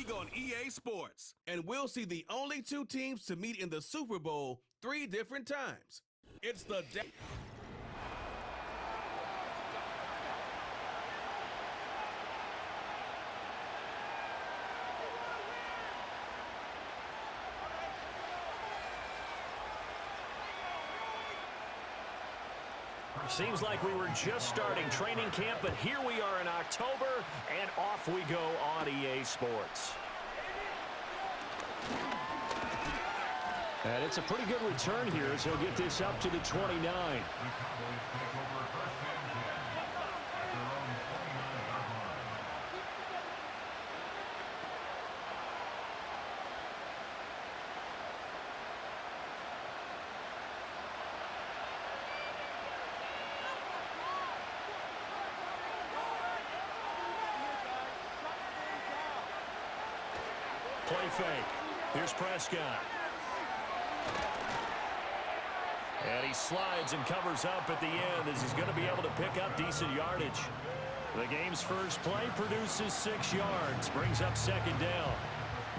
league on EA Sports. And we'll see the only two teams to meet in the Super Bowl 3 different times. It's the Seems like we were just starting training camp, but here we are in October, and off we go on EA Sports. And it's a pretty good return here as he'll get this up to the 29. Play fake. Here's Prescott. And he slides and covers up at the end as he's going to be able to pick up decent yardage. The game's first play produces 6 yards, brings up second down.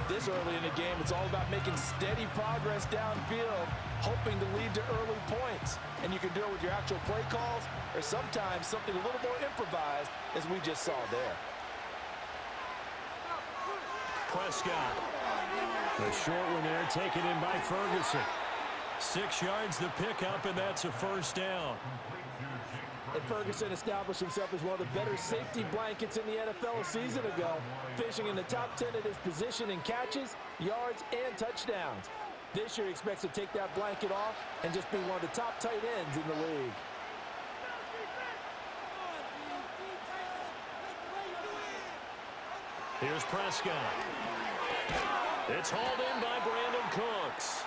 This early in the game, it's all about making steady progress downfield, hoping to lead to early points. And you can do it with your actual play calls or sometimes something a little more improvised, as we just saw there. Prescott. The short one there taken in by Ferguson. 6 yards the pickup, and that's a first down. And Ferguson established himself as one of the better safety blankets in the NFL a season ago, finishing in the top 10 at his position in catches, yards, and touchdowns. This year he expects to take that blanket off and just be one of the top tight ends in the league. Here's Prescott. It's hauled in by Brandon Cooks.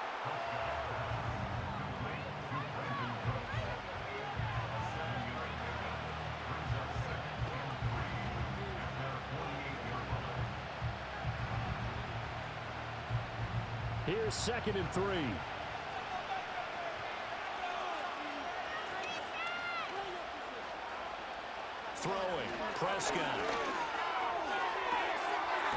Here's 2nd and 3. Throwing, Prescott.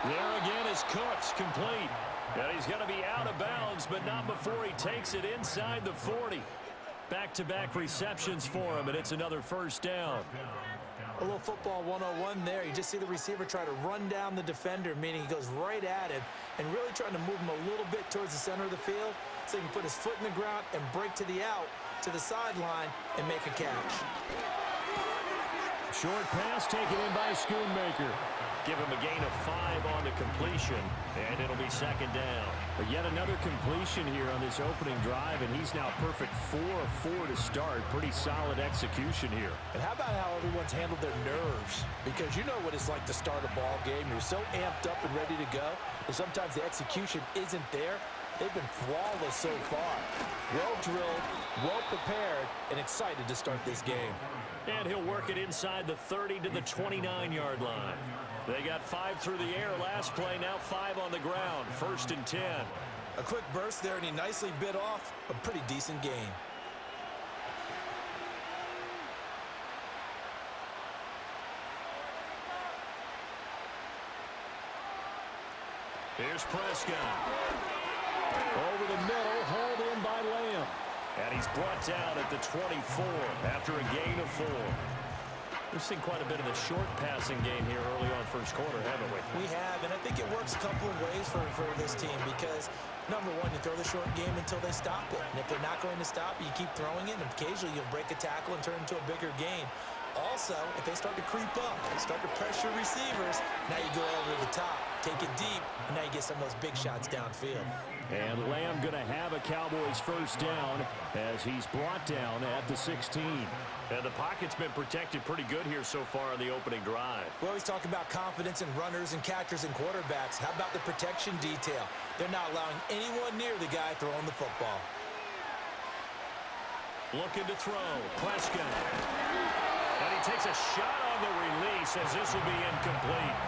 There again is Cooks, complete. And he's going to be out of bounds, but not before he takes it inside the 40. Back-to-back receptions for him, and it's another first down. A little football 101 there. You just see the receiver try to run down the defender, meaning he goes right at him and really trying to move him a little bit towards the center of the field so he can put his foot in the ground and break to the out, to the sideline, and make a catch. Short pass taken in by Schoonmaker. Give him a gain of 5 on the completion, and it'll be second down. But yet another completion here on this opening drive, and he's now perfect 4 of 4 to start. Pretty solid execution here. And how about how everyone's handled their nerves? Because you know what it's like to start a ball game. You're so amped up and ready to go, and sometimes the execution isn't there. They've been flawless so far. Well-drilled, well-prepared, and excited to start this game. And he'll work it inside the 30 to the 29-yard line. They got 5 through the air last play, now 5 on the ground. 1st and 10. A quick burst there, and he nicely bit off a pretty decent gain. Here's Prescott. Over the middle, hauled in by Lamb. And he's brought down at the 24 after a gain of 4. We've seen quite a bit of a short passing game here early on first quarter, haven't we? We have, and I think it works a couple of ways for this team because, number one, you throw the short game until they stop it. And if they're not going to stop it, you keep throwing it, and occasionally you'll break a tackle and turn it into a bigger gain. Also, if they start to creep up, start to pressure receivers, now you go over the top, take it deep, and now you get some of those big shots downfield. And Lamb going to have a Cowboys first down as he's brought down at the 16. And the pocket's been protected pretty good here so far on the opening drive. We always talk about confidence in runners and catchers and quarterbacks. How about the protection detail? They're not allowing anyone near the guy throwing the football. Looking to throw. Prescott. And he takes a shot on the release as this will be incomplete.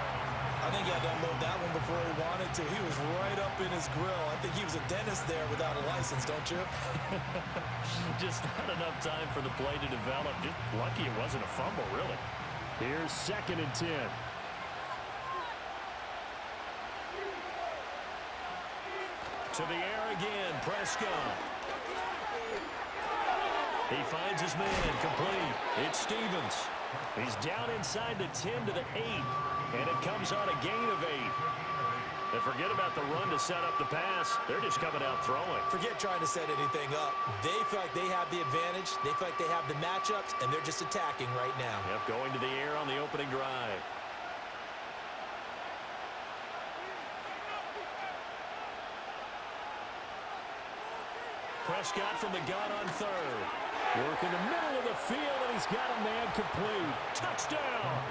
I think he had to unload that one before he wanted to. He was right up in his grill. I think he was a dentist there without a license, don't you? Just not enough time for the play to develop. Just lucky it wasn't a fumble, really. Here's 2nd and 10. To the air again, Prescott. He finds his man, complete. It's Stevens. He's down inside the 10 to the 8, and it comes on a gain of 8. And forget about the run to set up the pass. They're just coming out throwing. Forget trying to set anything up. They feel like they have the advantage. They feel like they have the matchups, and they're just attacking right now. Yep, going to the air on the opening drive. Prescott from the gun on third. Work in the middle of the field, and he's got a man complete. Touchdown!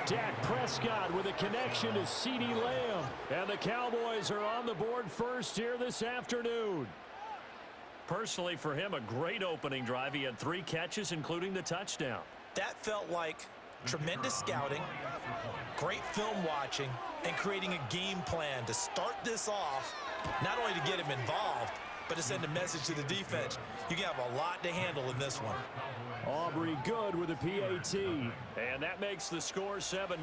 Dak Prescott with a connection to CeeDee Lamb. And the Cowboys are on the board first here this afternoon. Personally, for him, a great opening drive. He had 3 catches, including the touchdown. That felt like tremendous scouting, great film watching, and creating a game plan to start this off, not only to get him involved, but to send a message to the defense. You can have a lot to handle in this one. Aubrey good with a PAT. And that makes the score 7-0.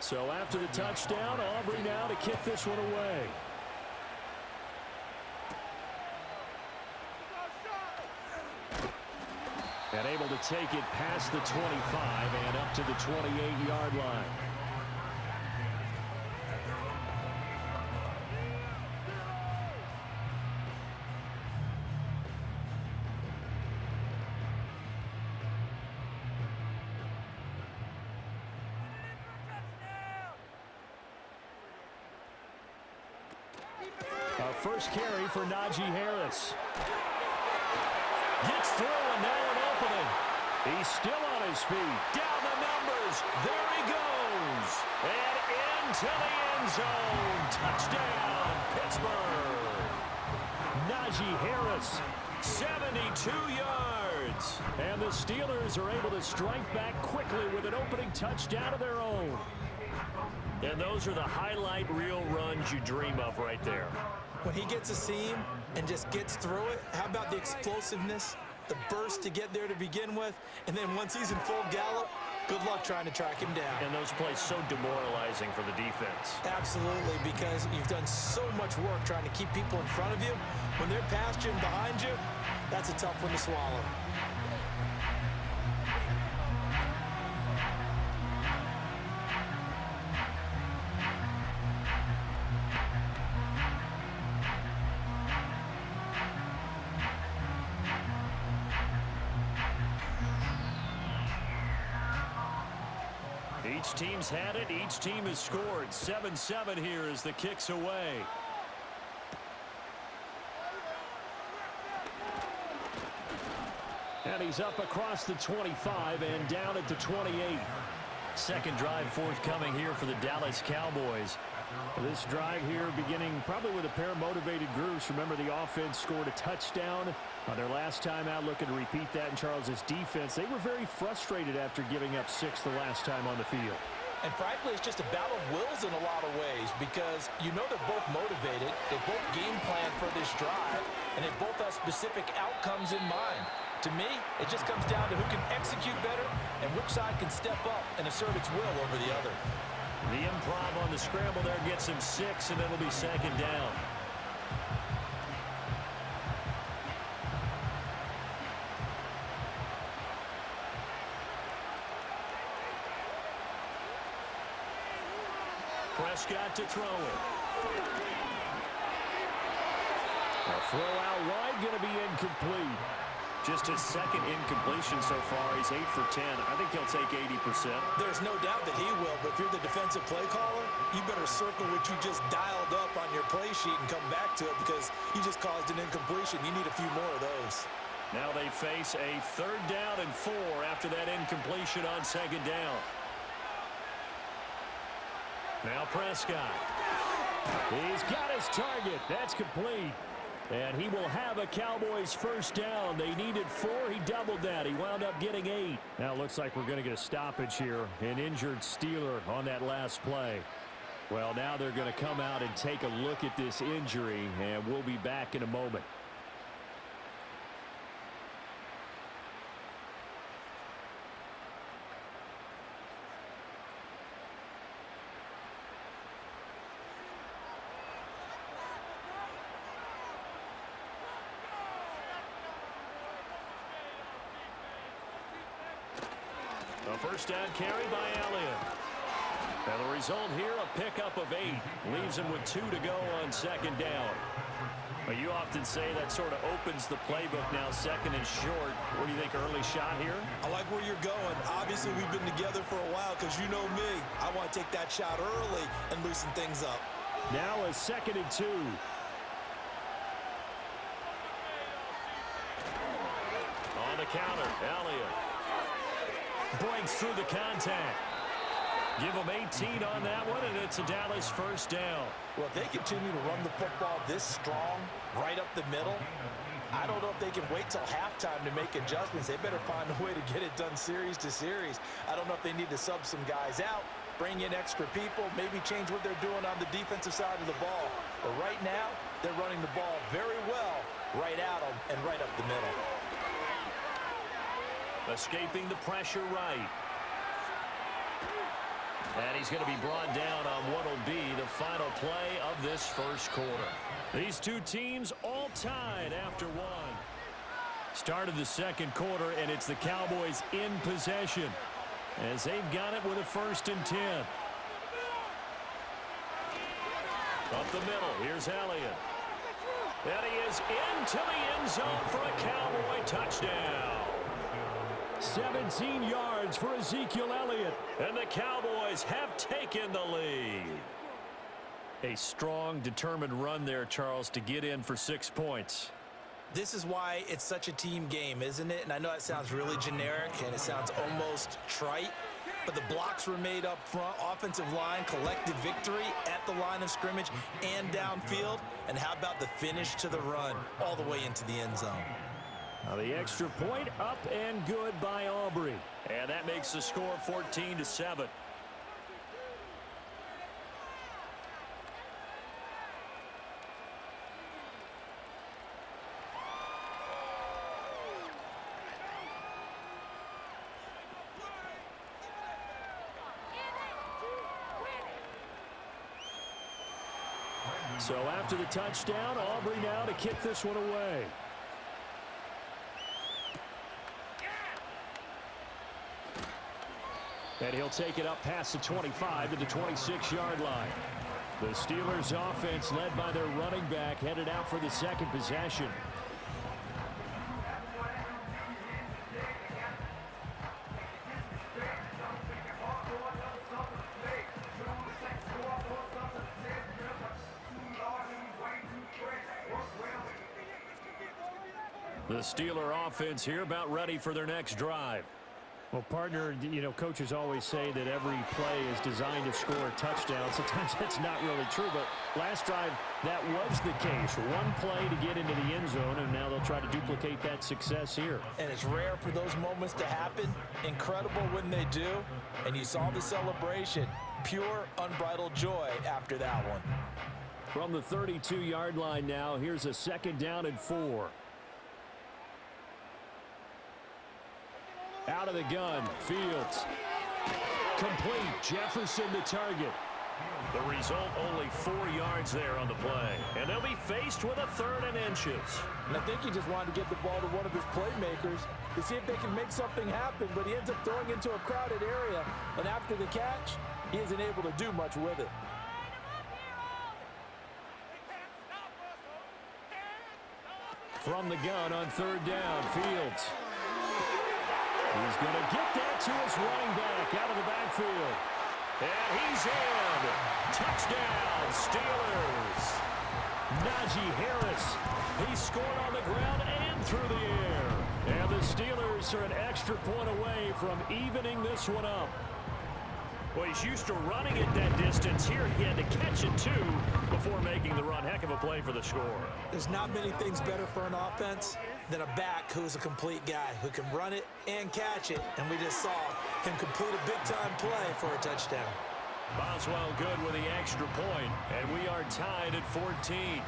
So after the touchdown, Aubrey now to kick this one away. And able to take it past the 25 and up to the 28-yard line. First carry for Najee Harris. Gets through, and now an opening. He's still on his feet. Down the numbers. There he goes. And into the end zone. Touchdown, Pittsburgh. Najee Harris, 72 yards. And the Steelers are able to strike back quickly with an opening touchdown of their own. And those are the highlight reel runs you dream of right there. When he gets a seam and just gets through it, how about the explosiveness, the burst to get there to begin with, and then once he's in full gallop, good luck trying to track him down. And those plays so demoralizing for the defense. Absolutely, because you've done so much work trying to keep people in front of you. When they're past you and behind you, that's a tough one to swallow. Each team's had it. Each team has scored. 7-7 here as the kick's away. And he's up across the 25 and down at the 28. Second drive forthcoming here for the Dallas Cowboys. This drive here beginning probably with a pair of motivated groups. Remember, the offense scored a touchdown on their last time out, looking to repeat that in Charles's defense. They were very frustrated after giving up 6 the last time on the field. And frankly, it's just a battle of wills in a lot of ways, because you know they're both motivated, they both game plan for this drive, and they both have specific outcomes in mind. To me, it just comes down to who can execute better and which side can step up and assert its will over the other. The improv on the scramble there gets him 6, and it'll be second down. Prescott to throw it. A throw out wide, going to be incomplete. Just his second incompletion so far. He's 8 for 10. I think he'll take 80%. There's no doubt that he will, but if you're the defensive play caller, you better circle what you just dialed up on your play sheet and come back to it, because you just caused an incompletion. You need a few more of those. Now they face a 3rd down and 4 after that incompletion on second down. Now Prescott. He's got his target. That's complete. And he will have a Cowboys first down. They needed 4. He doubled that. He wound up getting 8. Now it looks like we're going to get a stoppage here. An injured Steeler on that last play. Well, now they're going to come out and take a look at this injury, and we'll be back in a moment. A first down carry by Elliott. And the result here, a pickup of 8. Leaves him with 2 to go on second down. Well, you often say that sort of opens the playbook now, second and short. What do you think, early shot here? I like where you're going. Obviously, we've been together for a while because you know me. I want to take that shot early and loosen things up. Now a second and 2. On the counter, Elliott breaks through the contact. Give them 18 on that one, and it's a Dallas first down. Well, if they continue to run the football this strong, right up the middle, I don't know if they can wait till halftime to make adjustments. They better find a way to get it done series to series. I don't know if they need to sub some guys out, bring in extra people, maybe change what they're doing on the defensive side of the ball. But right now, they're running the ball very well right at them and right up the middle. Escaping the pressure right. And he's going to be brought down on what will be the final play of this first quarter. These two teams all tied after 1. Started the second quarter, and it's the Cowboys in possession as they've got it with a 1st and 10. Up the middle, here's Elliott. And he is into the end zone for a Cowboy touchdown. 17 yards for Ezekiel Elliott, and the Cowboys have taken the lead. A strong, determined run there, Charles, to get in for 6 points. This is why it's such a team game, isn't it? And I know it sounds really generic, and it sounds almost trite, but the blocks were made up front, offensive line, collective victory at the line of scrimmage and downfield. And how about the finish to the run all the way into the end zone? Now the extra point up and good by Aubrey. And that makes the score 14-7. So after the touchdown, Aubrey now to kick this one away. And he'll take it up past the 25 to the 26-yard line. The Steelers' offense, led by their running back, headed out for the second possession. The Steeler offense here about ready for their next drive. Well, partner, you know, coaches always say that every play is designed to score a touchdown. Sometimes that's not really true, but last drive, that was the case. One play to get into the end zone, and now they'll try to duplicate that success here. And it's rare for those moments to happen. Incredible when they do. And you saw the celebration. Pure, unbridled joy after that one. From the 32-yard line now, here's a 2nd down and 4. Out of the gun, Fields. Complete, Jefferson the target. The result, only 4 yards there on the play. And they'll be faced with a 3rd and inches. And I think he just wanted to get the ball to one of his playmakers to see if they can make something happen, but he ends up throwing into a crowded area. And after the catch, he isn't able to do much with it. From the gun on 3rd down, Fields. He's going to get that to his running back out of the backfield. And he's in. Touchdown, Steelers. Najee Harris. He scored on the ground and through the air. And the Steelers are an extra point away from evening this one up. Well, he's used to running it that distance. Here he had to catch it, too, before making the run. Heck of a play for the score. There's not many things better for an offense than a back who's a complete guy who can run it and catch it. And we just saw him complete a big-time play for a touchdown. Boswell good with the extra point, and we are tied at 14.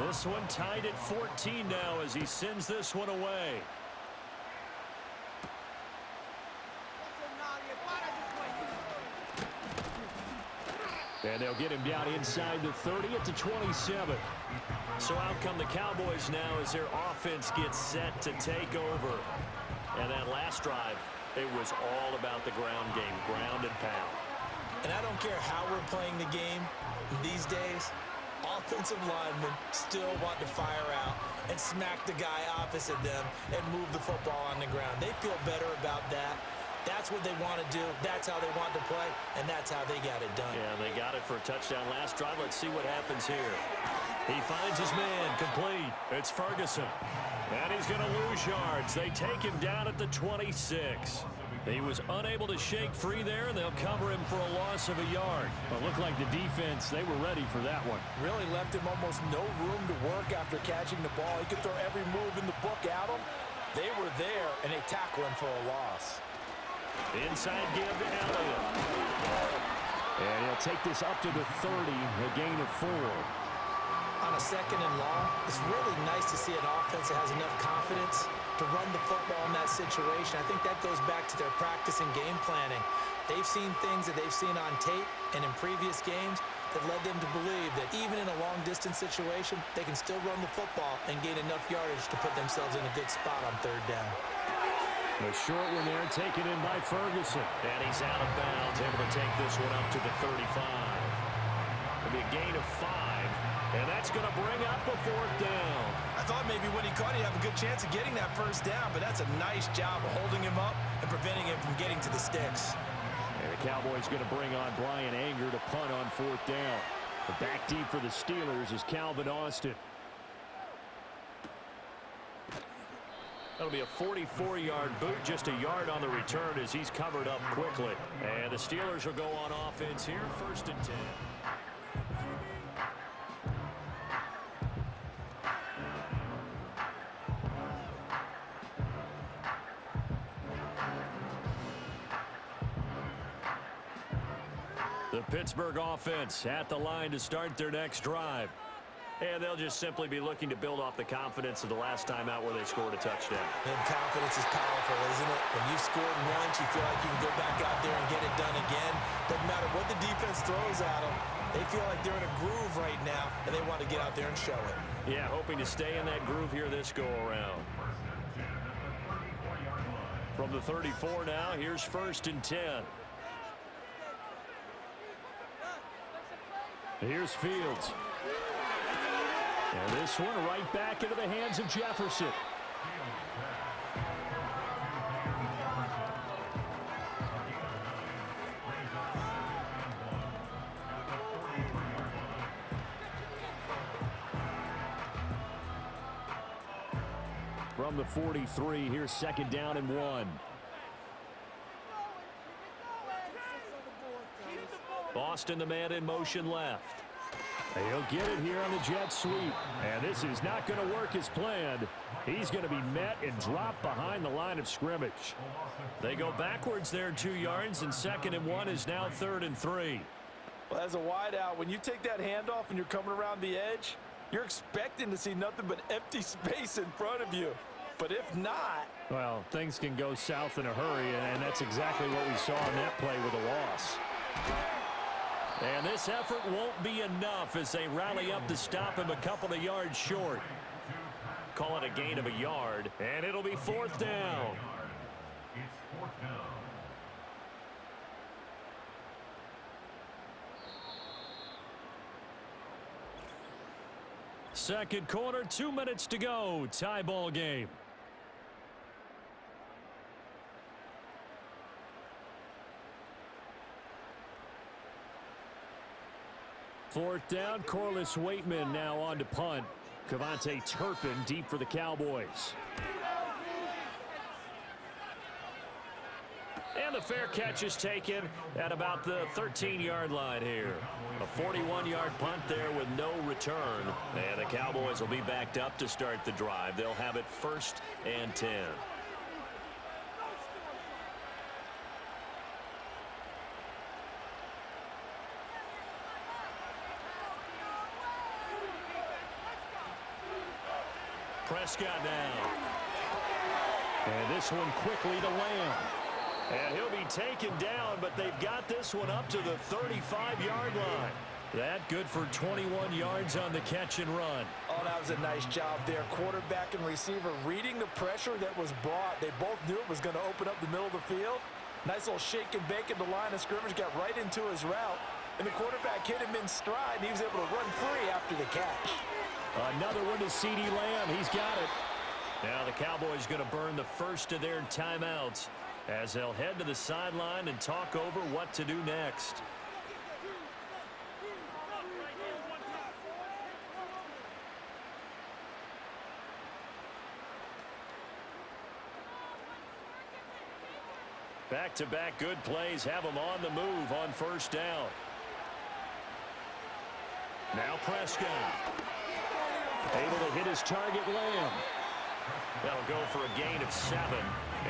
This one tied at 14 now as he sends this one away. And they'll get him down inside the 30 at the 27. So out come the Cowboys now as their offense gets set to take over. And that last drive, it was all about the ground game, ground and pound. And I don't care how we're playing the game these days, offensive linemen still want to fire out and smack the guy opposite them and move the football on the ground. They feel better about that. That's what they want to do. That's how they want to play, and that's how they got it done. Yeah, they got it for a touchdown last drive. Let's see what happens here. He finds his man, complete. It's Ferguson. And he's going to lose yards. They take him down at the 26. He was unable to shake free there, and they'll cover him for a loss of a yard. Well, it looked like the defense, they were ready for that one. Really left him almost no room to work after catching the ball. He could throw every move in the book at him. They were there, and they tackle him for a loss. Inside give to Elliott. And he'll take this up to the 30, a gain of 4. On a second and long, it's really nice to see an offense that has enough confidence to run the football in that situation. I think that goes back to their practice and game planning. They've seen things that they've seen on tape and in previous games that led them to believe that even in a long-distance situation, they can still run the football and gain enough yardage to put themselves in a good spot on third down. A short one there, taken in by Ferguson. And he's out of bounds, able to take this one up to the 35. It'll be a gain of 5. And that's going to bring up a fourth down. I thought maybe when he caught, he'd have a good chance of getting that first down, but that's a nice job of holding him up and preventing him from getting to the sticks. And the Cowboys going to bring on Brian Anger to punt on fourth down. The back deep for the Steelers is Calvin Austin. That'll be a 44-yard boot, just a yard on the return as he's covered up quickly. And the Steelers will go on offense here, 1st and 10. The Pittsburgh offense at the line to start their next drive. And they'll just simply be looking to build off the confidence of the last time out where they scored a touchdown. And confidence is powerful, isn't it? When you've scored once, you feel like you can go back out there and get it done again. Doesn't matter what the defense throws at them. They feel like they're in a groove right now, and they want to get out there and show it. Yeah, hoping to stay in that groove here this go-around. From the 34 now, here's 1st and 10. Here's Fields. And this one right back into the hands of Jefferson. From the 43, here's 2nd down and 1. Boston, the man in motion left. He'll get it here on the jet sweep. And this is not going to work as planned. He's going to be met and dropped behind the line of scrimmage. They go backwards there 2 yards, and 2nd and 1 is now 3rd and 3. Well, as a wideout, when you take that handoff and you're coming around the edge, you're expecting to see nothing but empty space in front of you. But if not... Well, things can go south in a hurry, and that's exactly what we saw on that play with a loss. And this effort won't be enough as they rally up to stop him a couple of yards short. Call it a gain of a yard, and it'll be 4th down. Second quarter, 2 minutes to go. Tie ball game. Fourth down, Corliss Waitman now on to punt. Cavante Turpin deep for the Cowboys. And the fair catch is taken at about the 13-yard line here. A 41-yard punt there with no return. And the Cowboys will be backed up to start the drive. They'll have it 1st and 10. Prescott now. And this one quickly to Lamb. And he'll be taken down, but they've got this one up to the 35-yard line. That good for 21 yards on the catch and run. Oh, that was a nice job there. Quarterback and receiver reading the pressure that was brought. They both knew it was going to open up the middle of the field. Nice little shake and bake at the line of scrimmage, got right into his route. And the quarterback hit him in stride, and he was able to run free after the catch. Another one to CeeDee Lamb. He's got it. Now the Cowboys going to burn the first of their timeouts as they'll head to the sideline and talk over what to do next. Back-to-back good plays have them on the move on first down. Now Prescott. Able to hit his target, Lamb. That'll go for a gain of 7,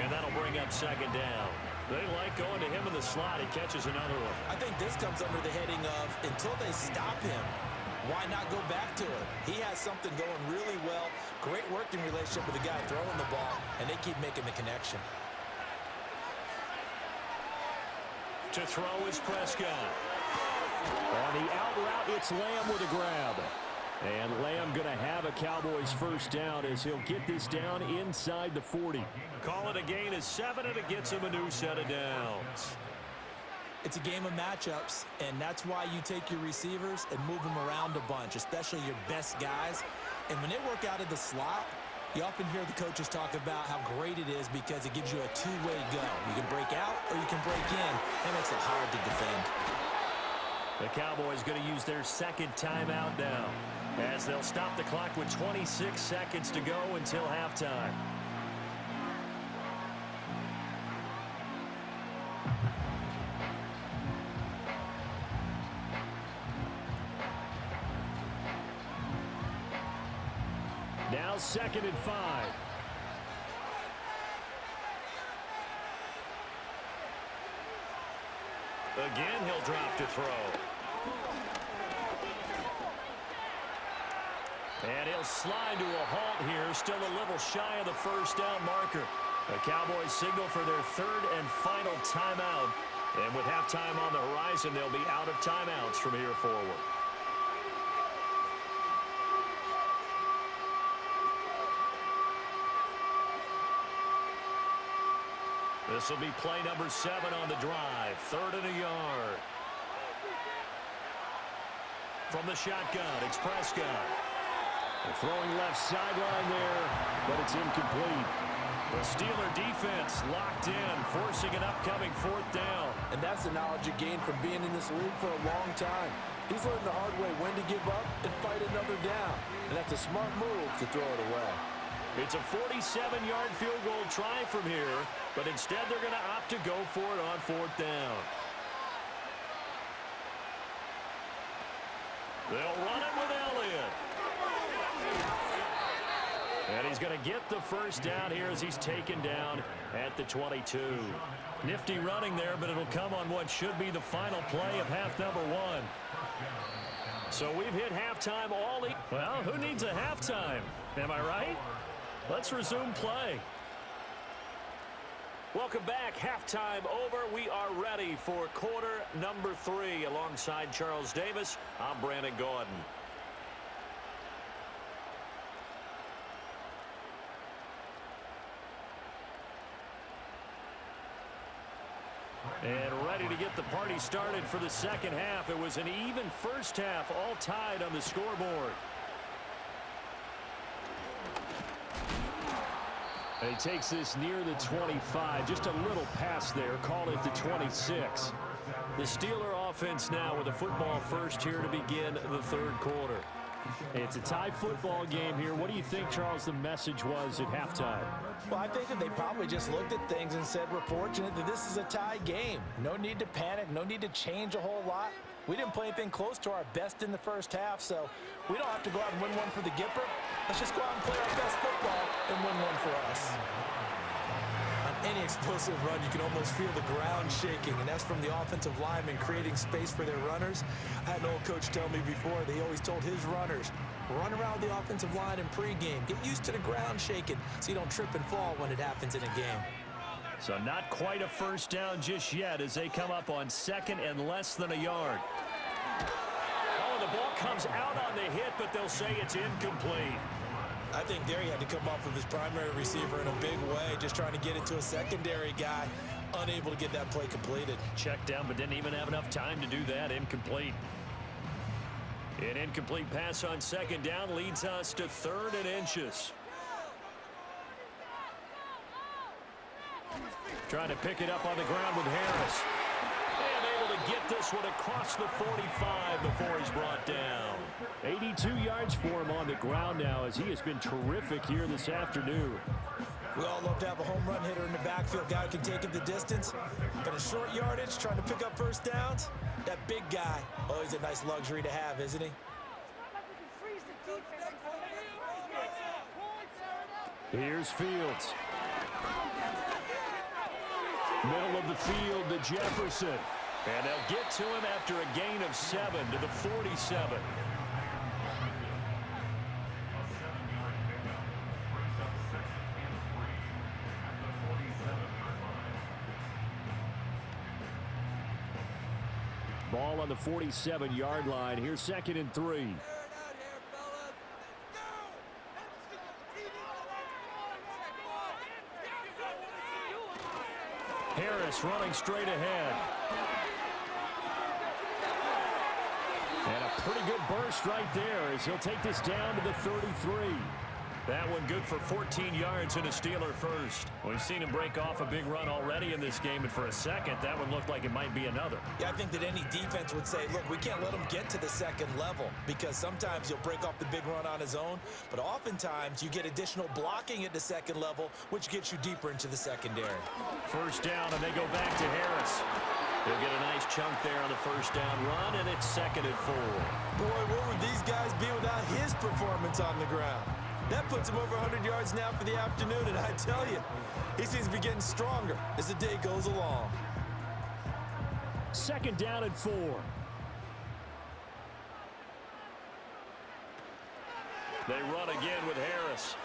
and that'll bring up second down. They like going to him in the slot. He catches another one. I think this comes under the heading of until they stop him, why not go back to it? He has something going really well. Great working relationship with the guy throwing the ball, and they keep making the connection. To throw is Prescott. On the out route, it's Lamb with a grab. And Lamb going to have a Cowboys first down as he'll get this down inside the 40. Call it a gain of 7, and it gets him a new set of downs. It's a game of matchups, and that's why you take your receivers and move them around a bunch, especially your best guys. And when they work out of the slot, you often hear the coaches talk about how great it is because it gives you a two-way go. You can break out or you can break in. That makes it hard to defend. The Cowboys going to use their second timeout now as they'll stop the clock with 26 seconds to go until halftime. Now 2nd and 5. Again, he'll drop to throw. And he'll slide to a halt here, still a little shy of the first down marker. The Cowboys signal for their 3rd and final timeout. And with halftime on the horizon, they'll be out of timeouts from here forward. This will be play number 7 on the drive. 3rd and a yard. From the shotgun, it's Prescott. Throwing left sideline there, but it's incomplete. The Steeler defense locked in, forcing an upcoming 4th down. And that's the knowledge you gain from being in this league for a long time. He's learned the hard way when to give up and fight another down. And that's a smart move to throw it away. It's a 47-yard field goal try from here, but instead they're going to opt to go for it on 4th down. They'll run it with Elliott. And he's going to get the first down here as he's taken down at the 22. Nifty running there, but it'll come on what should be the final play of half number 1. So we've hit halftime well, who needs a halftime? Am I right? Let's resume play. Welcome back. Halftime over. We are ready for quarter number 3. Alongside Charles Davis, I'm Brandon Gordon. And ready to get the party started for the second half. It was an even first half, all tied on the scoreboard. And he takes this near the 25, just a little pass there, call it the 26. The Steeler offense now with a football first here to begin the third quarter. It's a tie football game here. What do you think, Charles, the message was at halftime? Well, I think that they probably just looked at things and said, we're fortunate that this is a tie game. No need to panic, no need to change a whole lot. We didn't play anything close to our best in the first half, so we don't have to go out and win one for the Gipper. Let's just go out and play our best football and win one for us. On any explosive run, you can almost feel the ground shaking, and that's from the offensive linemen creating space for their runners. I had an old coach tell me before, they always told his runners, run around the offensive line in pregame. Get used to the ground shaking so you don't trip and fall when it happens in a game. So not quite a first down just yet as they come up on second and less than a yard. Oh, the ball comes out on the hit, but they'll say it's incomplete. I think there he had to come off of his primary receiver in a big way, just trying to get it to a secondary guy, unable to get that play completed. Checked down, but didn't even have enough time to do that. Incomplete. An incomplete pass on second down leads us to 3rd and inches. Trying to pick it up on the ground with Harris. And able to get this one across the 45 before he's brought down. 82 yards for him on the ground now as he has been terrific here this afternoon. We all love to have a home run hitter in the backfield, guy who can take it the distance. But in short yardage, trying to pick up first downs, that big guy, oh, he's a nice luxury to have, isn't he? Here's Fields. Middle of the field to Jefferson. And they'll get to him after a gain of 7 to the 47. Ball on the 47-yard line. Here's 2nd and 3. Harris running straight ahead. And a pretty good burst right there as he'll take this down to the 33. That one good for 14 yards and a Steeler first. We've seen him break off a big run already in this game, and for a second, that one looked like it might be another. Yeah, I think that any defense would say, look, we can't let him get to the second level because sometimes he'll break off the big run on his own, but oftentimes you get additional blocking at the second level, which gets you deeper into the secondary. First down, and they go back to Harris. He'll get a nice chunk there on the first down run, and it's 2nd and 4. Boy, where would these guys be without his performance on the ground? That puts him over 100 yards now for the afternoon, and I tell you, he seems to be getting stronger as the day goes along. 2nd down and 4. They run again with Harris.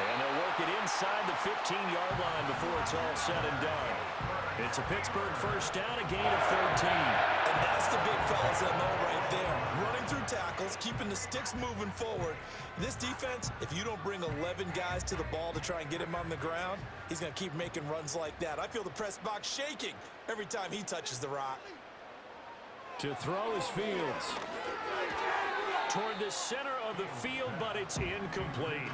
And they'll work it inside the 15-yard line before it's all said and done. It's a Pittsburgh first down, a gain of 13. And that's the big fella's MO right there. Running through tackles, keeping the sticks moving forward. This defense, if you don't bring 11 guys to the ball to try and get him on the ground, he's going to keep making runs like that. I feel the press box shaking every time he touches the rock. To throw is Fields. Toward the center of the field, but it's incomplete.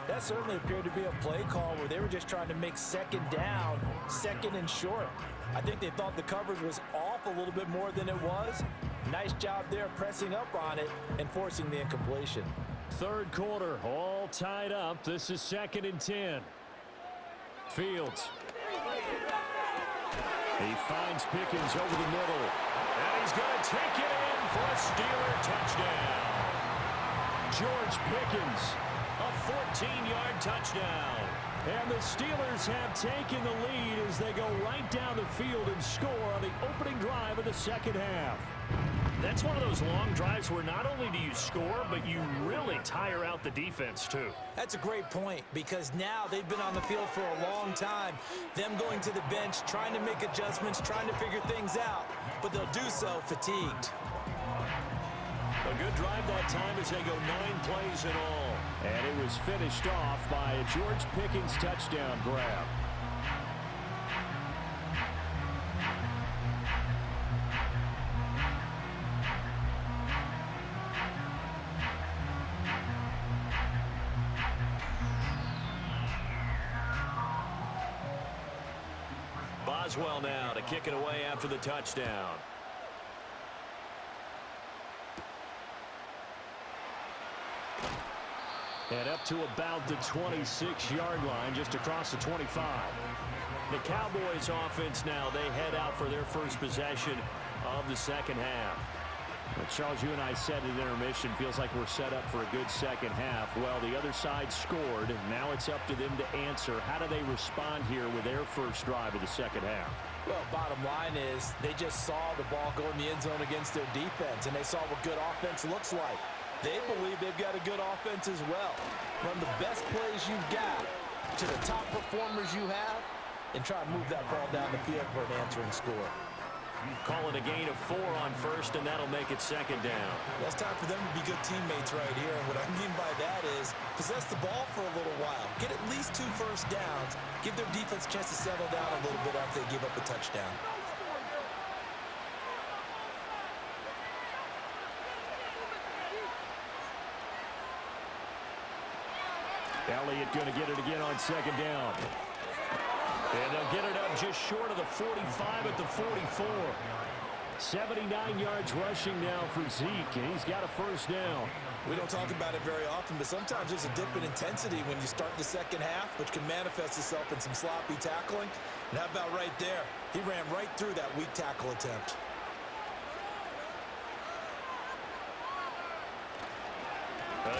That certainly appeared to be a play call where they were just trying to make second down, second and short. I think they thought the coverage was off a little bit more than it was. Nice job there pressing up on it and forcing the incompletion. 3rd quarter, all tied up. This is 2nd and 10. Fields. He finds Pickens over the middle. And he's going to take it in for a Steeler touchdown. George Pickens. A 14-yard touchdown. And the Steelers have taken the lead as they go right down the field and score on the opening drive of the second half. That's one of those long drives where not only do you score, but you really tire out the defense, too. That's a great point because now they've been on the field for a long time. Them going to the bench, trying to make adjustments, trying to figure things out, but they'll do so fatigued. A good drive that time as they go 9 plays in all. And it was finished off by a George Pickens touchdown grab. Boswell now to kick it away after the touchdown. And up to about the 26-yard line, just across the 25. The Cowboys offense now, they head out for their first possession of the second half. Well, Charles, you and I said at intermission, feels like we're set up for a good second half. Well, the other side scored. Now it's up to them to answer. How do they respond here with their first drive of the second half? Well, bottom line is they just saw the ball go in the end zone against their defense, and they saw what good offense looks like. They believe they've got a good offense as well. Run the best plays you've got to the top performers you have and try to move that ball down the field for an answering score. Call it a gain of 4 on first, and that'll make it second down. Well, it's time for them to be good teammates right here. And what I mean by that is possess the ball for a little while. Get at least 2 first downs. Give their defense a chance to settle down a little bit after they give up a touchdown. Elliott going to get it again on second down. And they'll get it up just short of the 45 at the 44. 79 yards rushing now for Zeke, and he's got a first down. We don't talk about it very often, but sometimes there's a dip in intensity when you start the second half, which can manifest itself in some sloppy tackling. And how about right there? He ran right through that weak tackle attempt.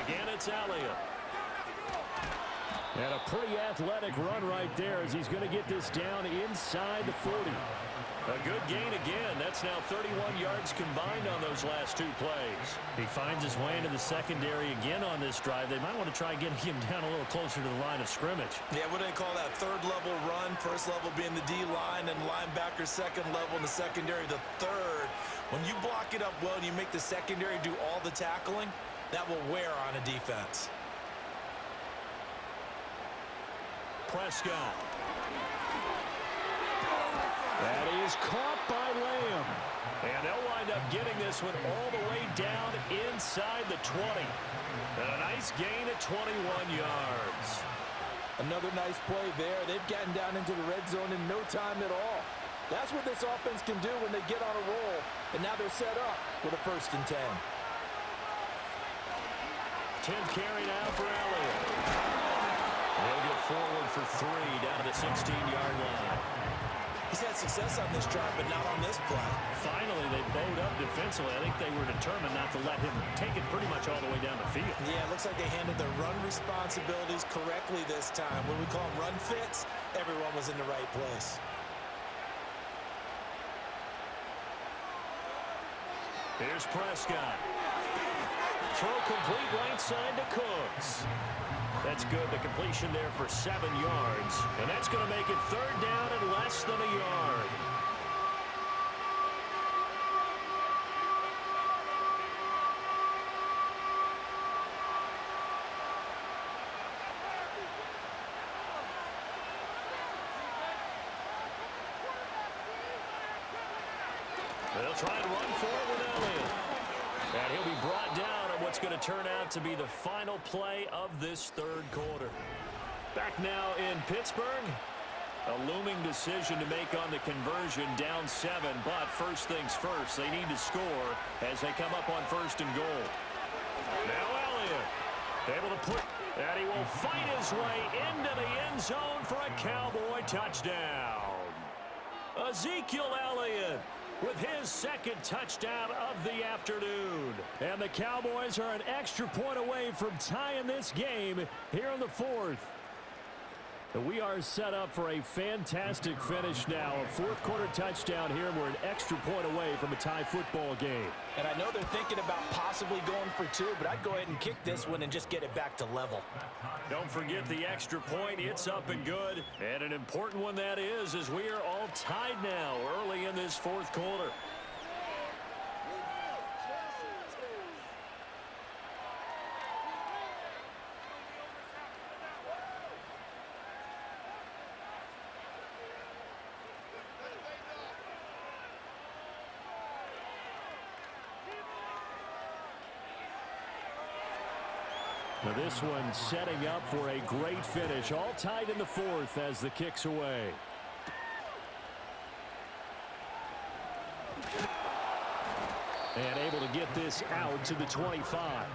Again, it's Elliott. And a pretty athletic run right there as he's going to get this down inside the 40. A good gain again. That's now 31 yards combined on those last 2 plays. He finds his way into the secondary again on this drive. They might want to try getting him down a little closer to the line of scrimmage. Yeah, what do they call that? Third level run. First level being the D-line and linebacker. Second level in the secondary, the third. When you block it up well and you make the secondary do all the tackling, that will wear on a defense. Prescott. That is caught by Lamb. And they'll wind up getting this one all the way down inside the 20. And a nice gain at 21 yards. Another nice play there. They've gotten down into the red zone in no time at all. That's what this offense can do when they get on a roll. And now they're set up with a 1st and 10. 10th carry now for Elliott. They'll get forward for 3 down to the 16-yard line. He's had success on this drive, but not on this play. Finally, they bowed up defensively. I think they were determined not to let him take it pretty much all the way down the field. Yeah, it looks like they handled their run responsibilities correctly this time. When we call them run fits, everyone was in the right place. Here's Prescott. Throw complete right side to Cooks. That's good. The completion there for 7 yards. And that's going to make it 3rd down and less than a yard. They'll try and run for it with Elliott. And he'll be brought down on what's going to turn out to be the final play of this 3rd quarter. Back now in Pittsburgh. A looming decision to make on the conversion, down 7. But first things first, they need to score as they come up on 1st and goal. Now Elliott able to put, and he will fight his way into the end zone for a Cowboy touchdown. Ezekiel Elliott with his 2nd touchdown of the afternoon. And the Cowboys are an extra point away from tying this game here in the 4th. We are set up for a fantastic finish now. A 4th quarter touchdown here, and we're an extra point away from a tie football game. And I know they're thinking about possibly going for 2, but I'd go ahead and kick this one and just get it back to level. Don't forget the extra point. It's up and good. And an important one that is, as we are all tied now early in this 4th quarter. Now this one setting up for a great finish. All tied in the 4th as the kick's away. get this out to the 25.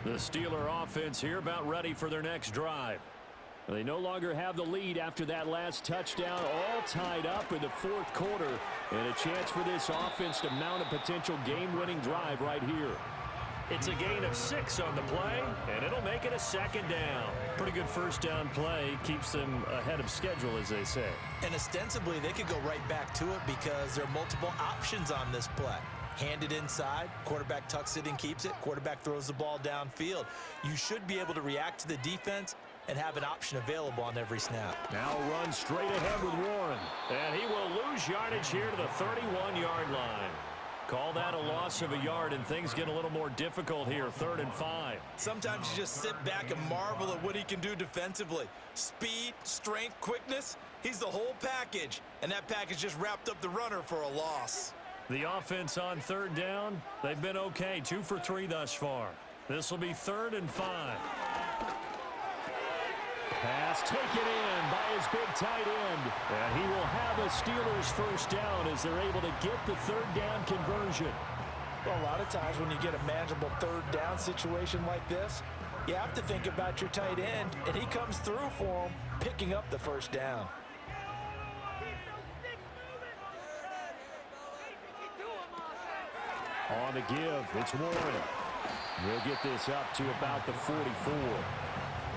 The Steeler offense here about ready for their next drive. They no longer have the lead after that last touchdown, all tied up in the fourth quarter, and a chance for this offense to mount a potential game-winning drive right here. It's a gain of 6 on the play, and it'll make it a second down. Pretty good first down play. Keeps them ahead of schedule, as they say. And ostensibly, they could go right back to it because there are multiple options on this play. Hand it inside, quarterback tucks it and keeps it, quarterback throws the ball downfield. You should be able to react to the defense and have an option available on every snap. Now run straight ahead with Warren. And he will lose yardage here to the 31-yard line. Call that a loss of a yard, and things get a little more difficult here, 3rd and 5. Sometimes you just sit back and marvel at what he can do defensively. Speed, strength, quickness, he's the whole package. And that package just wrapped up the runner for a loss. The offense on 3rd down, they've been okay, 2 for 3 thus far. This will be 3rd and 5. Pass taken in by his big tight end. And he will have a Steelers first down as they're able to get the 3rd down conversion. Well, a lot of times when you get a manageable 3rd down situation like this, you have to think about your tight end, and he comes through for him, picking up the first down. On the give, it's Warren. We'll get this up to about the 44.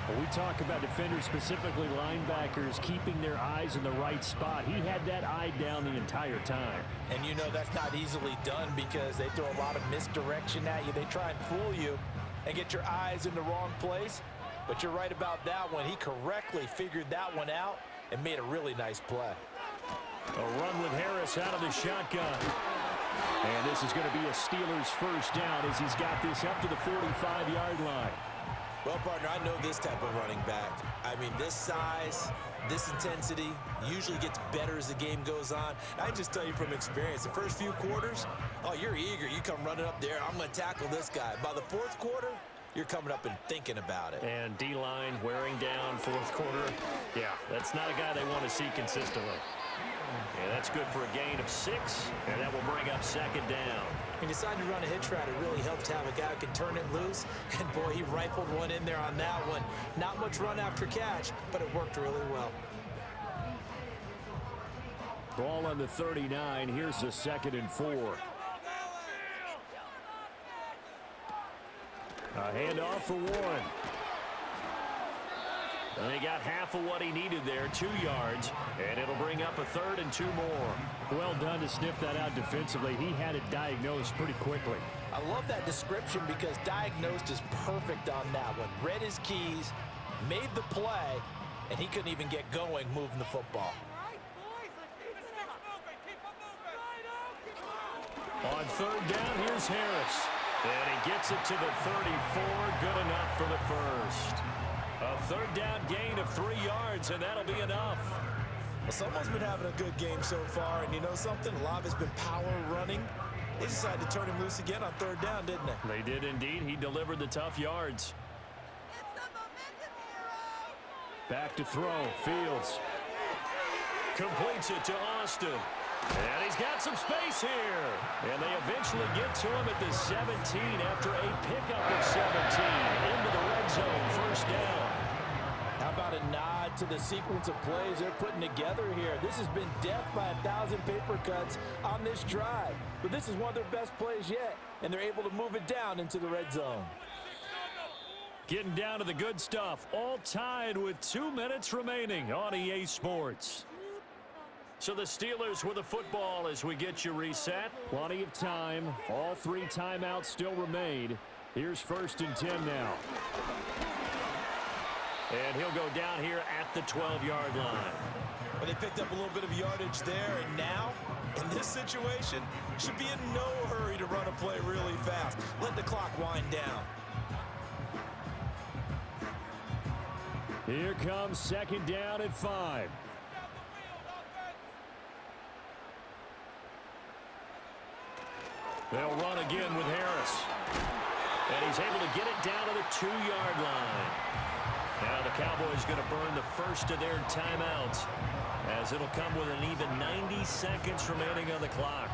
When we talk about defenders, specifically linebackers, keeping their eyes in the right spot, he had that eye down the entire time. And you know that's not easily done because they throw a lot of misdirection at you. They try and fool you and get your eyes in the wrong place. But you're right about that one. He correctly figured that one out and made a really nice play. A run with Harris out of the shotgun. And this is going to be a Steelers first down as he's got this up to the 45-yard line. Well, partner, I know this type of running back. I mean, this size, this intensity usually gets better as the game goes on. I just tell you from experience, the first few quarters, oh, you're eager. You come running up there, I'm going to tackle this guy. By the fourth quarter, you're coming up and thinking about it. And D-line wearing down fourth quarter. Yeah, that's not a guy they want to see consistently. Yeah, that's good for a gain of 6, and that will bring up 2nd down. He decided to run a hitch route. It really helped to have a guy who can turn it loose. And, boy, he rifled one in there on that one. Not much run after catch, but it worked really well. Ball on the 39. Here's the 2nd and 4. A handoff for Warren. And they got half of what he needed there, 2 yards, and it'll bring up a 3rd and 2 more. Well done to sniff that out defensively. He had it diagnosed pretty quickly. I love that description because diagnosed is perfect on that one. Read his keys, made the play, and he couldn't even get going moving the football. On 3rd down, here's Harris. And he gets it to the 34, good enough for the first. A 3rd down gain of 3 yards, and that'll be enough. Well, someone's been having a good game so far, and you know something? A lot of it's been power running. They decided to turn him loose again on 3rd down, didn't they? They did indeed. He delivered the tough yards. Back to throw. Fields completes it to Austin. And he's got some space here. And they eventually get to him at the 17 after a pickup of 17 into the red zone. First down. How about a nod to the sequence of plays they're putting together here? This has been death by 1,000 paper cuts on this drive. But this is one of their best plays yet, and they're able to move it down into the red zone. Getting down to the good stuff. All tied with 2 minutes remaining on EA Sports. So the Steelers with the football as we get you reset. Plenty of time. All 3 timeouts still remain. Here's 1st and 10 now. And he'll go down here at the 12-yard line. Well, they picked up a little bit of yardage there, and now, in this situation, should be in no hurry to run a play really fast. Let the clock wind down. Here comes 2nd down at 5. They'll run again with Harris. And he's able to get it down to the 2-yard line. Now the Cowboys going to burn the first of their timeouts, as it'll come with an even 90 seconds remaining on the clock.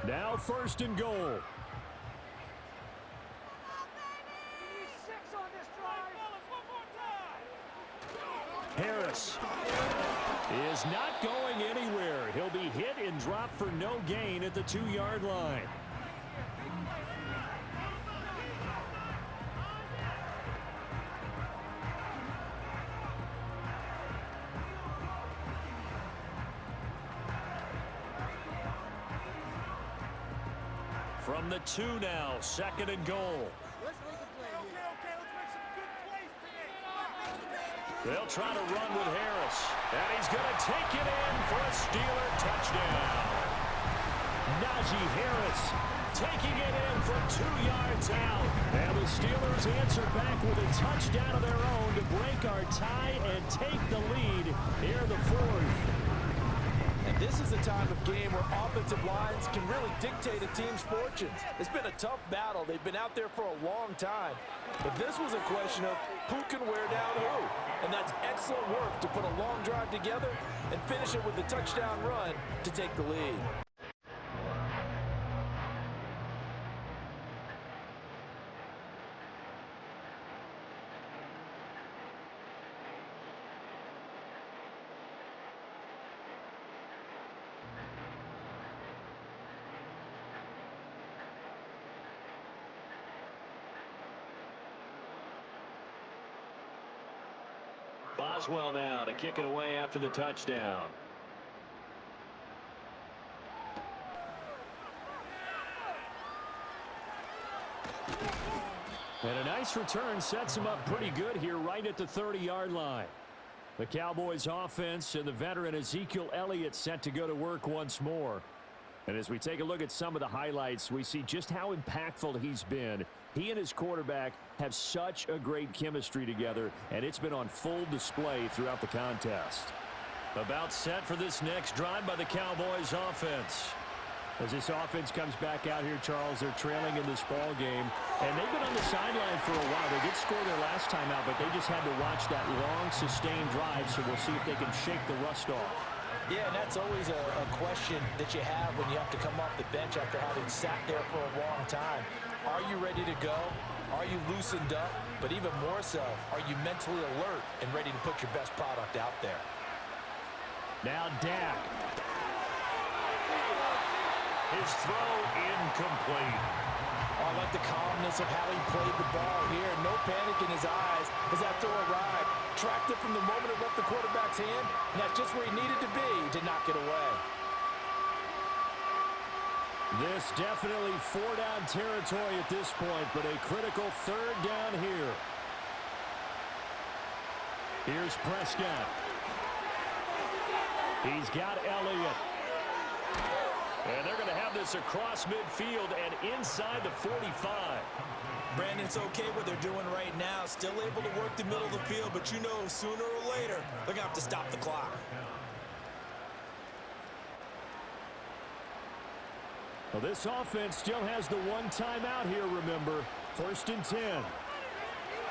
Now 1st and goal. Harris is not going anywhere. He'll be hit and dropped for no gain at the 2-yard line. From the 2 now, 2nd and goal. They'll try to run with Harris. And he's going to take it in for a Steeler touchdown. Najee Harris taking it in from 2 yards out. And the Steelers answer back with a touchdown of their own to break our tie and take the lead here in the 4th. And this is a time of game where offensive lines can really dictate a team's fortunes. It's been a tough battle. They've been out there for a long time. But this was a question of who can wear down who. And that's excellent work to put a long drive together and finish it with the touchdown run to take the lead. Boswell now to kick it away after the touchdown. And a nice return sets him up pretty good here right at the 30-yard line. The Cowboys offense and the veteran Ezekiel Elliott set to go to work once more. And as we take a look at some of the highlights, we see just how impactful he's been. He and his quarterback have such a great chemistry together, and it's been on full display throughout the contest. About set for this next drive by the Cowboys offense. As this offense comes back out here, Charles, they're trailing in this ball game, and they've been on the sideline for a while. They did score their last time out, but they just had to watch that long, sustained drive, so we'll see if they can shake the rust off. Yeah, and that's always a question that you have when you have to come off the bench after having sat there for a long time. Are you ready to go? Are you loosened up? But even more so, are you mentally alert and ready to put your best product out there? Now Dak. His throw incomplete. Oh, I like the calmness of how he played the ball here. No panic in his eyes as that throw arrived. Tracked it from the moment it left the quarterback's hand, and that's just where he needed to be to knock it away. This definitely 4-down territory at this point, but a critical 3rd down here. Here's Prescott. He's got Elliott. And they're going to have this across midfield and inside the 45. Brandon, it's okay what they're doing right now. Still able to work the middle of the field, but you know sooner or later they're going to have to stop the clock. Well, this offense still has the 1 timeout here, remember. 1st and 10.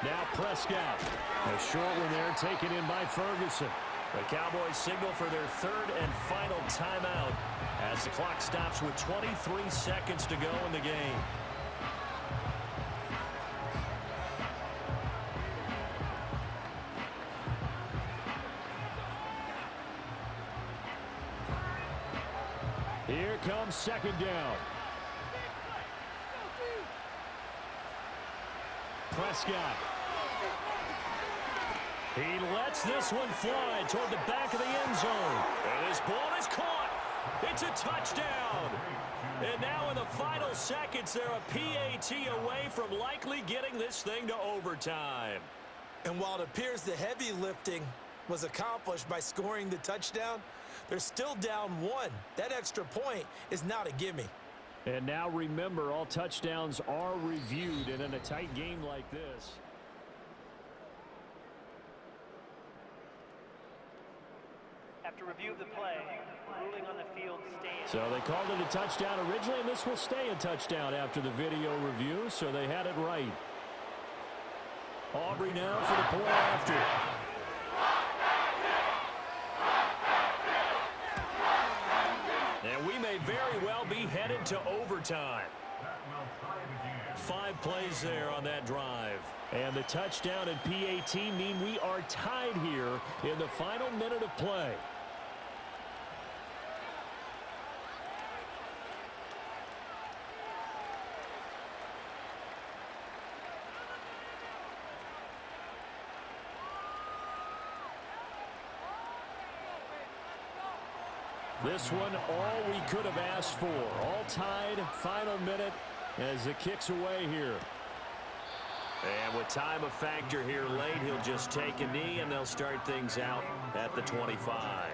Now Prescott. A short one there taken in by Ferguson. The Cowboys signal for their 3rd and final timeout as the clock stops with 23 seconds to go in the game. Here comes 2nd down. Prescott. He lets this one fly toward the back of the end zone. And this ball is caught. It's a touchdown. And now in the final seconds, they're a PAT away from likely getting this thing to overtime. And while it appears the heavy lifting was accomplished by scoring the touchdown, they're still down 1. That extra point is not a gimme. And now remember, all touchdowns are reviewed, and in a tight game like this. After review of the play, ruling on the field stands. So they called it a touchdown originally, and this will stay a touchdown after the video review, so they had it right. Aubrey now for the point after. And we may very well be headed to overtime. 5 plays there on that drive. And the touchdown and PAT mean we are tied here in the final minute of play. This one, all we could have asked for. All tied, final minute as the kick's away here. And with time a factor here late, he'll just take a knee, and they'll start things out at the 25.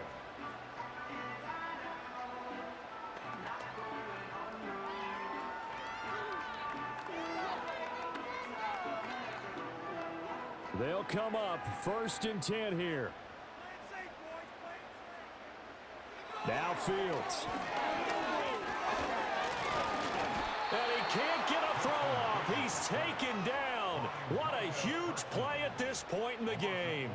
They'll come up 1st and 10 here. Now Fields. And he can't get a throw off. He's taken down. What a huge play at this point in the game.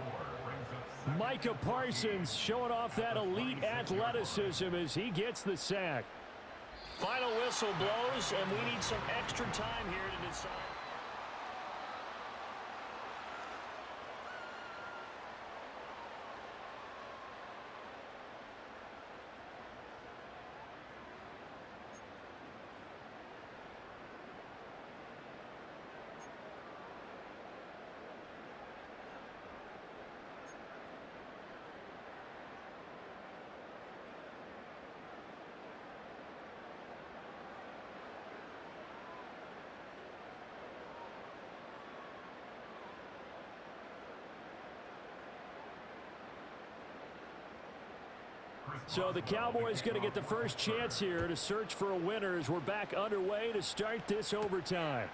Micah Parsons showing off that elite athleticism as he gets the sack. Final whistle blows, and we need some extra time here to decide. So the Cowboys going to get the first chance here to search for a winner as we're back underway to start this overtime.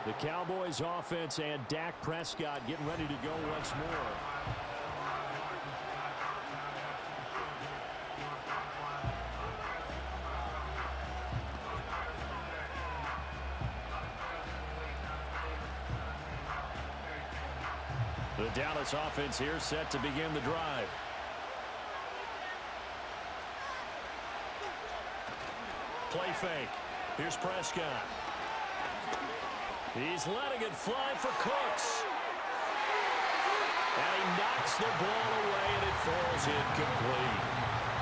The Cowboys offense and Dak Prescott getting ready to go once more. The Dallas offense here set to begin the drive. Play fake. Here's Prescott. He's letting it fly for Cooks. And he knocks the ball away, and it falls incomplete.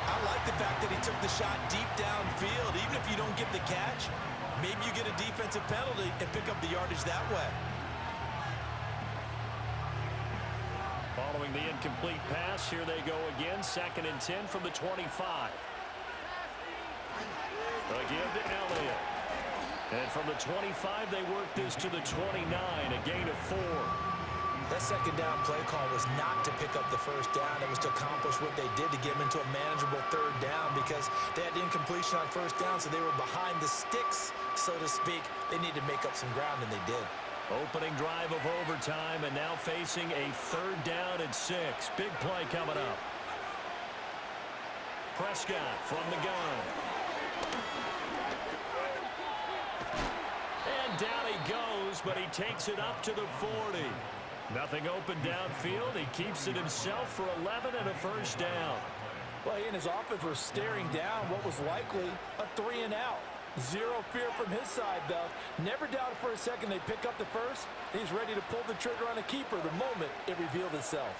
I like the fact that he took the shot deep downfield. Even if you don't get the catch, maybe you get a defensive penalty and pick up the yardage that way. Following the incomplete pass, here they go again. 2nd and 10 from the 25. A give to Elliott. And from the 25, they work this to the 29, a gain of 4. That second down play call was not to pick up the first down. It was to accomplish what they did to get them into a manageable 3rd down because they had incompletion on 1st down, so they were behind the sticks, so to speak. They needed to make up some ground, and they did. Opening drive of overtime, and now facing a 3rd down and 6. Big play coming up. Prescott from the gun. And down he goes, but he takes it up to the 40. Nothing open downfield. He keeps it himself for 11 and a 1st down. Well, he and his offense were staring down what was likely a 3 and out. Zero fear from his side, though. Never doubted for a second they pick up the first. He's ready to pull the trigger on a keeper the moment it revealed itself.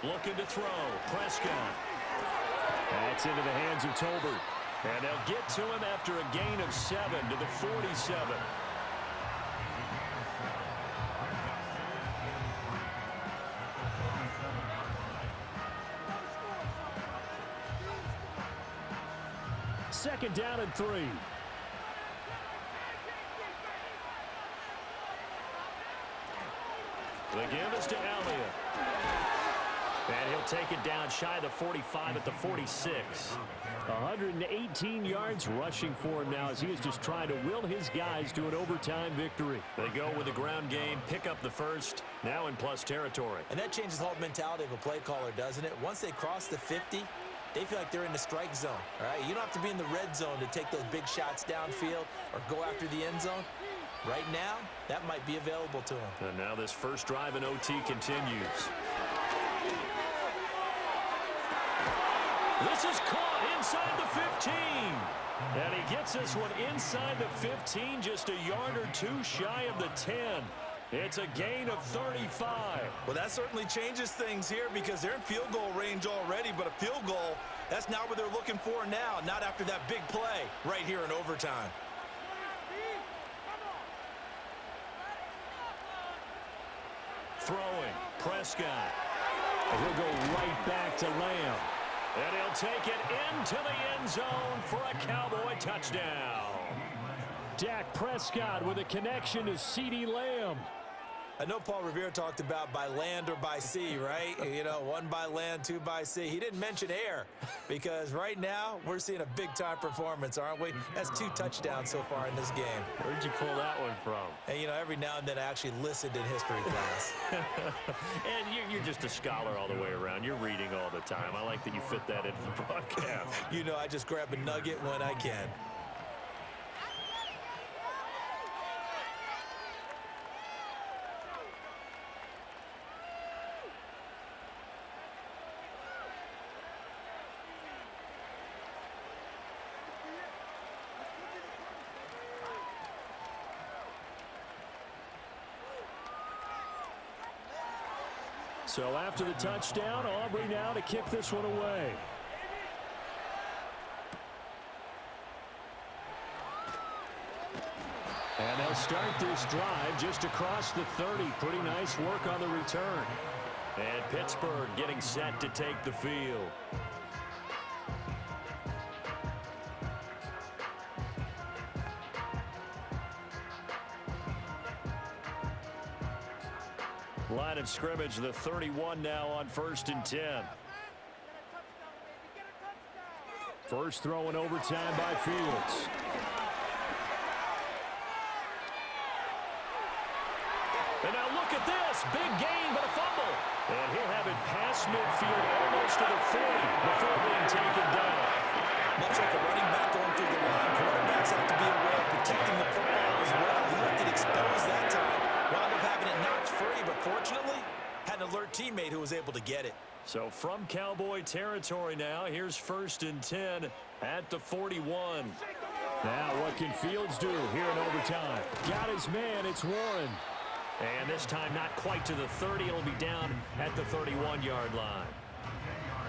Looking to throw. Prescott. That's into the hands of Tolbert. And they'll get to him after a gain of 7 to the 47. Second down and 3. And he'll take it down shy of the 45 at the 46. 118 yards rushing for him now as he is just trying to will his guys to an overtime victory. They go with the ground game, pick up the first, now in plus territory. And that changes the whole mentality of a play caller, doesn't it? Once they cross the 50, they feel like they're in the strike zone, all right? You don't have to be in the red zone to take those big shots downfield or go after the end zone. Right now, that might be available to them. And now this first drive in OT continues. This is caught inside the 15. And he gets this one inside the 15, just a yard or two shy of the 10. It's a gain of 35. Well, that certainly changes things here because they're in field goal range already, but a field goal, that's not what they're looking for now, not after that big play right here in overtime. Throwing, Prescott. And he'll go right back to Lamb. And he'll take it into the end zone for a Cowboy touchdown. Dak Prescott with a connection to CeeDee Lamb. I know Paul Revere talked about by land or by sea, right? You know, one by land, two by sea. He didn't mention air because right now we're seeing a big-time performance, aren't we? That's 2 touchdowns so far in this game. Where'd you pull that one from? And, you know, every now and then I actually listened in history class. And you're just a scholar all the way around. You're reading all the time. I like that you fit that into the broadcast. You know, I just grab a nugget when I can. So after the touchdown, Aubrey now to kick this one away. And they'll start this drive just across the 30. Pretty nice work on the return. And Pittsburgh getting set to take the field. Line of scrimmage, the 31 now on 1st and 10. First throw in overtime by Fields. And now look at this. Big gain, but a fumble. And he'll have it past midfield almost to the 40 before being taken down. Much like a running back going through the line, quarterbacks have to be aware of protecting the football as well. He left it exposed that time. Wound up having it knocked free, but fortunately, had an alert teammate who was able to get it. So from Cowboy territory now, here's 1st and 10 at the 41. Now what can Fields do here in overtime? Got his man, it's Warren. And this time not quite to the 30. It'll be down at the 31-yard line.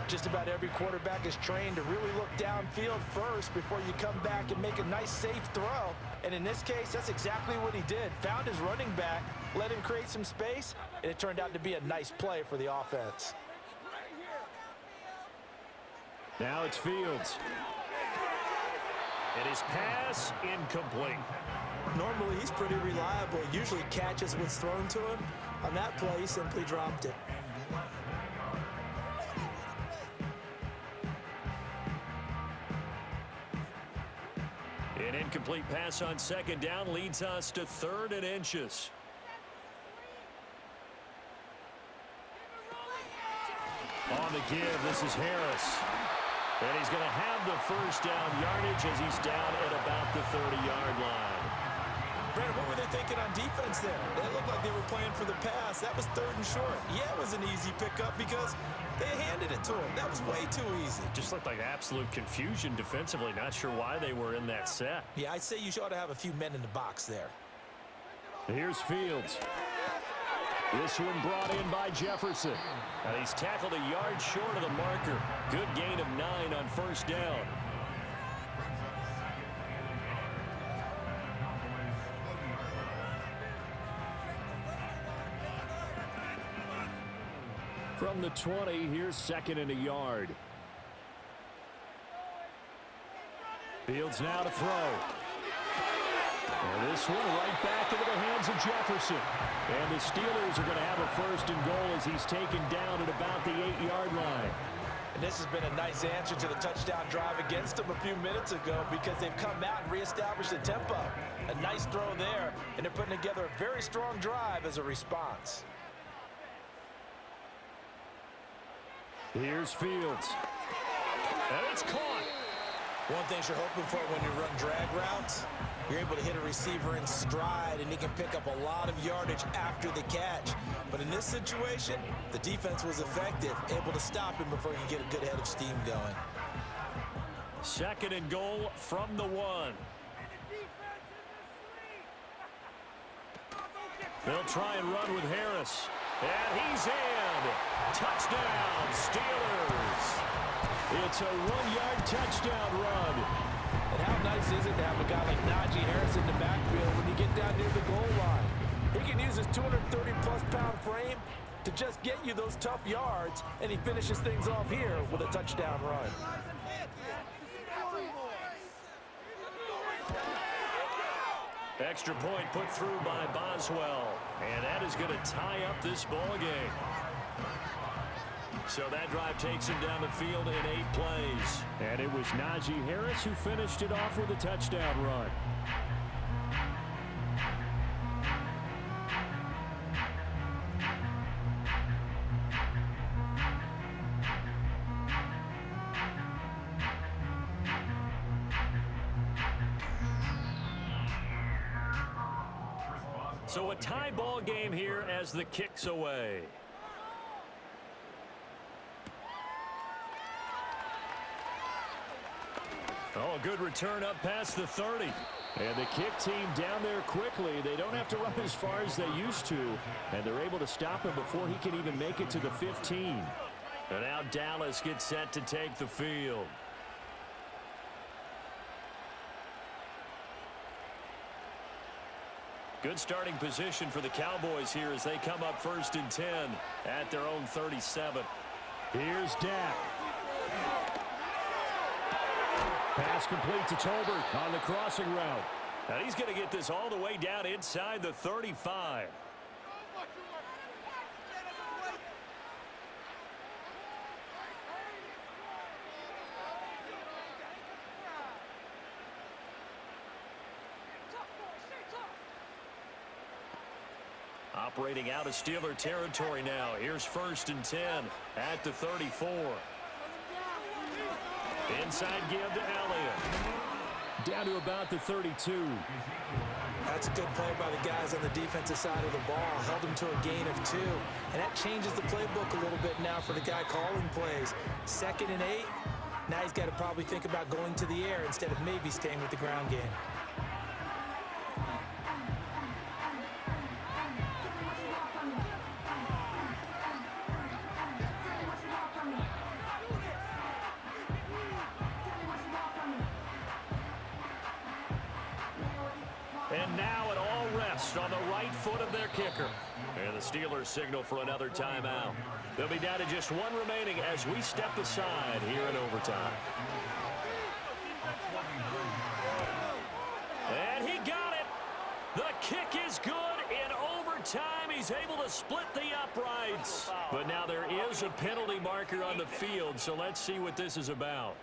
Just about every quarterback is trained to really look downfield first before you come back and make a nice, safe throw. And in this case, that's exactly what he did. Found his running back, let him create some space, and it turned out to be a nice play for the offense. Now it's Fields. And his pass incomplete. Normally, he's pretty reliable. Usually catches what's thrown to him. On that play, he simply dropped it. An incomplete pass on 2nd down leads us to 3rd and inches. On the give, this is Harris. And he's going to have the first down yardage as he's down at about the 30-yard line. Brandon, what were they thinking on defense there? They looked like they were playing for the pass. That was 3rd and short. Yeah, it was an easy pickup because they handed it to him. That was way too easy. Just looked like absolute confusion defensively. Not sure why they were in that set. Yeah, I'd say you ought to have a few men in the box there. Here's Fields. This one brought in by Jefferson. And he's tackled a yard short of the marker. Good gain of 9 on 1st down. From the 20, here's 2nd and a yard. Fields now to throw. And this one right back into the hands of Jefferson. And the Steelers are going to have a 1st and goal as he's taken down at about the 8-yard line. And this has been a nice answer to the touchdown drive against them a few minutes ago because they've come out and reestablished the tempo. A nice throw there, and they're putting together a very strong drive as a response. Here's Fields. And it's caught. One thing you're hoping for when you run drag routes, you're able to hit a receiver in stride, and he can pick up a lot of yardage after the catch. But in this situation, the defense was effective, able to stop him before he could get a good head of steam going. 2nd and goal from the 1. They'll try and run with Harris. And he's in. Touchdown, Steelers. It's a 1-yard touchdown run. And how nice is it to have a guy like Najee Harris in the backfield when you get down near the goal line? He can use his 230-plus pound frame to just get you those tough yards, and he finishes things off here with a touchdown run. Extra point put through by Boswell. And that is going to tie up this ball game. So that drive takes him down the field in 8 plays. And it was Najee Harris who finished it off with a touchdown run. So a tie ball game here as the kick's away. Oh, good return up past the 30. And the kick team down there quickly. They don't have to run as far as they used to. And they're able to stop him before he can even make it to the 15. And now Dallas gets set to take the field. Good starting position for the Cowboys here as they come up 1st and 10 at their own 37. Here's Dak. Pass complete to Tolbert on the crossing route. And he's going to get this all the way down inside the 35. Operating out of Steeler territory now. Here's 1st and 10 at the 34. Inside give to Elliott. Down to about the 32. That's a good play by the guys on the defensive side of the ball. Held him to a gain of 2. And that changes the playbook a little bit now for the guy calling plays. 2nd and 8. Now he's got to probably think about going to the air instead of maybe staying with the ground game. And now it all rests on the right foot of their kicker. And the Steelers signal for another timeout. They'll be down to just 1 remaining as we step aside here in overtime. And he got it. The kick is good in overtime. He's able to split the uprights. But now there is a penalty marker on the field, so let's see what this is about.